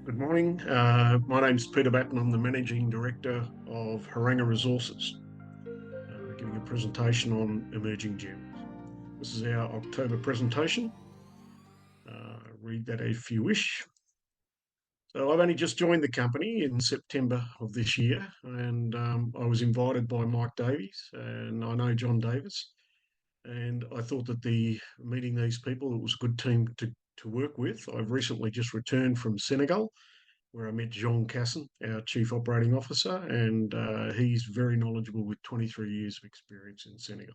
Good morning. My name's Peter Batten. I'm the Managing Director of Haranga Resources, giving a presentation on emerging gems. This is our October presentation. Read that if you wish. So I've only just joined the company in September of this year, and I was invited by Mike Davies, and I know John Davis, and I thought that meeting these people, it was a good team to work with. I've recently just returned from Senegal, where I met Jean Casson, our Chief Operating Officer, and he's very knowledgeable with 23 years of experience in Senegal.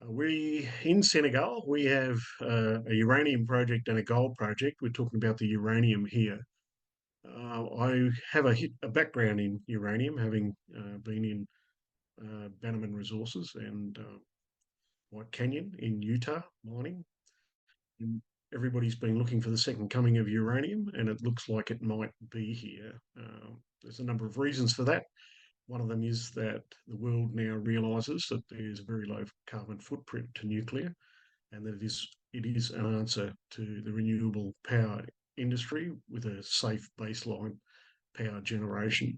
We in Senegal we have a uranium project and a gold project. We're talking about the uranium here. I have a background in uranium, having been in Bannerman Resources and White Canyon in Utah mining. And everybody's been looking for the second coming of uranium, and it looks like it might be here. There's a number of reasons for that. One of them is that the world now realises that there's a very low carbon footprint to nuclear, and that it is an answer to the renewable power industry with a safe baseline power generation.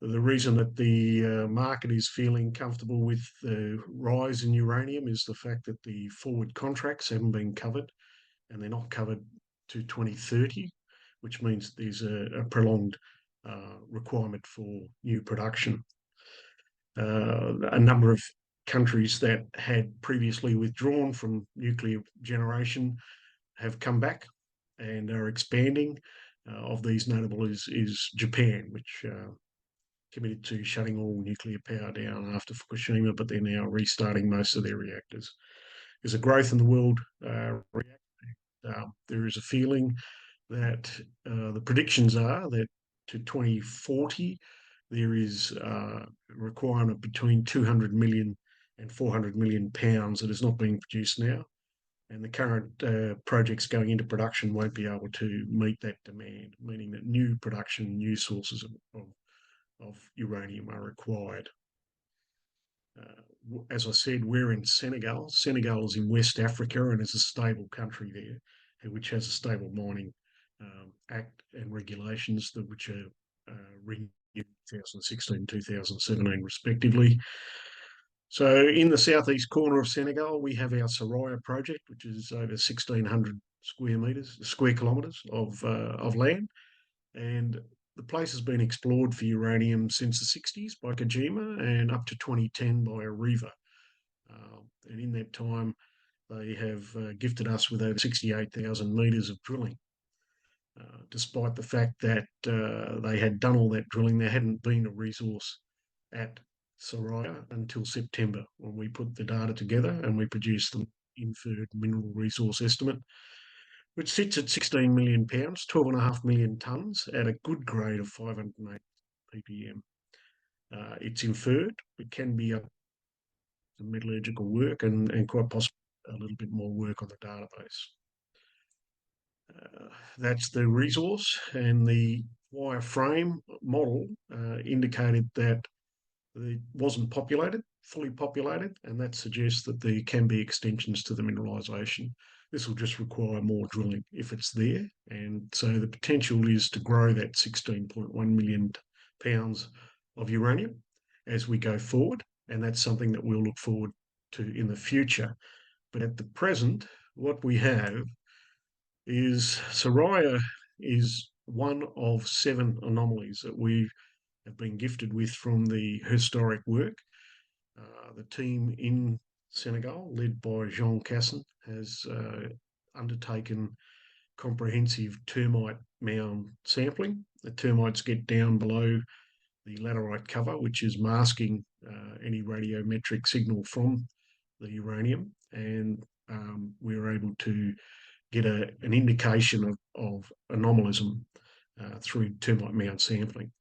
The reason that the market is feeling comfortable with the rise in uranium is the fact that the forward contracts haven't been covered, and they're not covered to 2030, which means there's a prolonged requirement for new production. A number of countries that had previously withdrawn from nuclear generation have come back and are expanding. Of these, notable is Japan, which committed to shutting all nuclear power down after Fukushima, but they're now restarting most of their reactors. There's a growth in the world reactor. There is a feeling that the predictions are that to 2040, there is a requirement between 200 million and 400 million pounds that is not being produced now. And the current projects going into production won't be able to meet that demand, meaning that new production, new sources of uranium are required. As I said, we're in Senegal. Senegal is in West Africa and is a stable country there, which has a stable mining act and regulations which are renewed 2016, 2017 respectively. So in the southeast corner of Senegal, we have our Soraya project, which is over 1,600 square kilometres of land, and the place has been explored for uranium since the 60s by Kojima and up to 2010 by Areva. And in that time, they have gifted us with over 68,000 metres of drilling. Despite the fact that they had done all that drilling, there hadn't been a resource at Soraya until September, when we put the data together and we produced the inferred mineral resource estimate, which sits at 16 million pounds, 12.5 million tonnes at a good grade of 508 ppm. It's inferred. It can be up to metallurgical work and quite possibly a little bit more work on the database. That's the resource, and the wireframe model indicated that it wasn't fully populated, and that suggests that there can be extensions to the mineralisation. This will just require more drilling if it's there, and so the potential is to grow that 16.1 million pounds of uranium as we go forward, and that's something that we'll look forward to in the future. But at the present, what we have is Soraya is one of 7 anomalies that we have been gifted with from the historic work. The team in Senegal, led by Jean Casson, has undertaken comprehensive termite mound sampling. The termites get down below the laterite cover, which is masking any radiometric signal from the uranium, and we were able to get an indication of anomalism through termite mound sampling.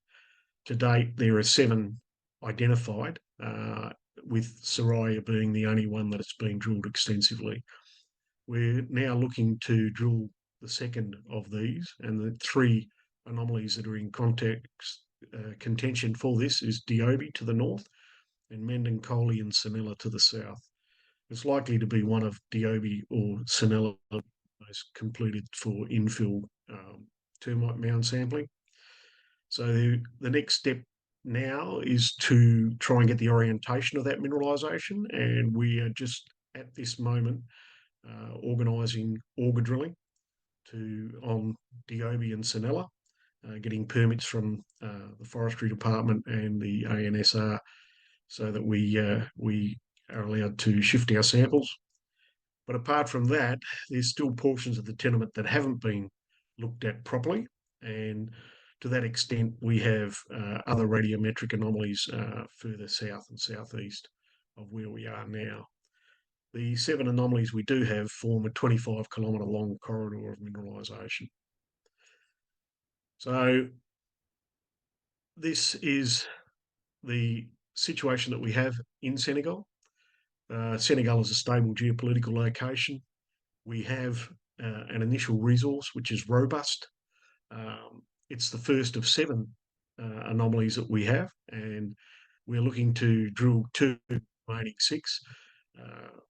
To date, there are 7 identified, with Soraya being the only one that has been drilled extensively. We're now looking to drill the second of these, and the 3 anomalies that are in contention for this is Diobi to the north and Mendencolli and Sinella to the south. It's likely to be one of Diobi or Sinella most completed for infill termite mound sampling. So the next step now is to try and get the orientation of that mineralisation, and we are just at this moment organising auger drilling on Diobi and Sanella, getting permits from the Forestry Department and the ANSR so that we are allowed to shift our samples. But apart from that, there's still portions of the tenement that haven't been looked at properly, and to that extent, we have other radiometric anomalies further south and southeast of where we are now. The 7 anomalies we do have form a 25-kilometre long corridor of mineralisation. So this is the situation that we have in Senegal. Senegal is a stable geopolitical location. We have an initial resource which is robust. It's the first of 7 anomalies that we have, and we're looking to drill 2 remaining 6.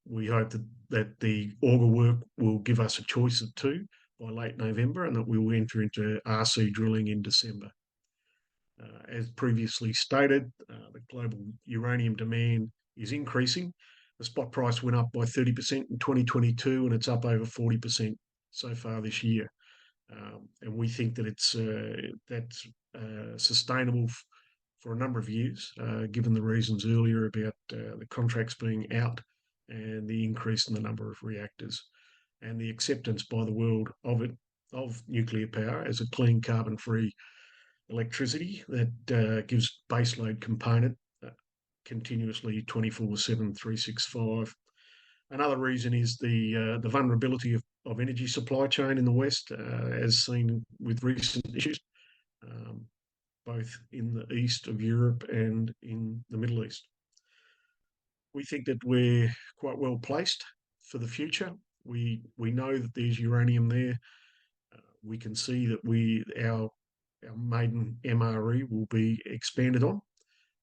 We hope that the auger work will give us a choice of 2 by late November, and that we will enter into RC drilling in December. As previously stated, the global uranium demand is increasing. The spot price went up by 30% in 2022, and it's up over 40% so far this year. And we think that that's sustainable for a number of years, given the reasons earlier about the contracts being out and the increase in the number of reactors and the acceptance by the world of nuclear power as a clean, carbon-free electricity that gives baseload component continuously 24/7, 365. Another reason is the vulnerability of energy supply chain in the West, as seen with recent issues, um, both in the east of Europe and in the Middle East. We think that we're quite well placed for the future. We know that there's uranium there. We can see that our maiden MRE will be expanded on,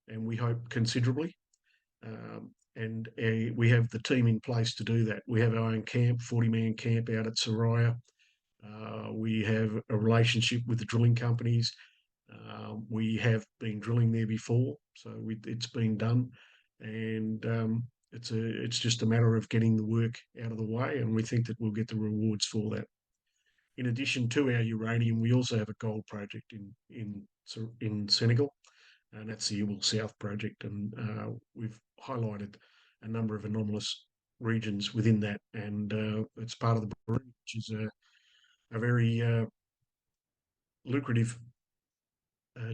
and we hope considerably. And we have the team in place to do that. We have our own camp, 40-man camp out at Soraya. We have a relationship with the drilling companies. We have been drilling there before, so it's been done, and it's just a matter of getting the work out of the way, and we think that we'll get the rewards for that. In addition to our uranium, we also have a gold project in Senegal, and that's the Ewell South project, and we've highlighted a number of anomalous regions within that, and it's part of the Baroon, which is a very lucrative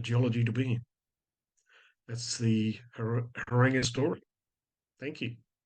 geology to be in. That's the Haranga story. Thank you.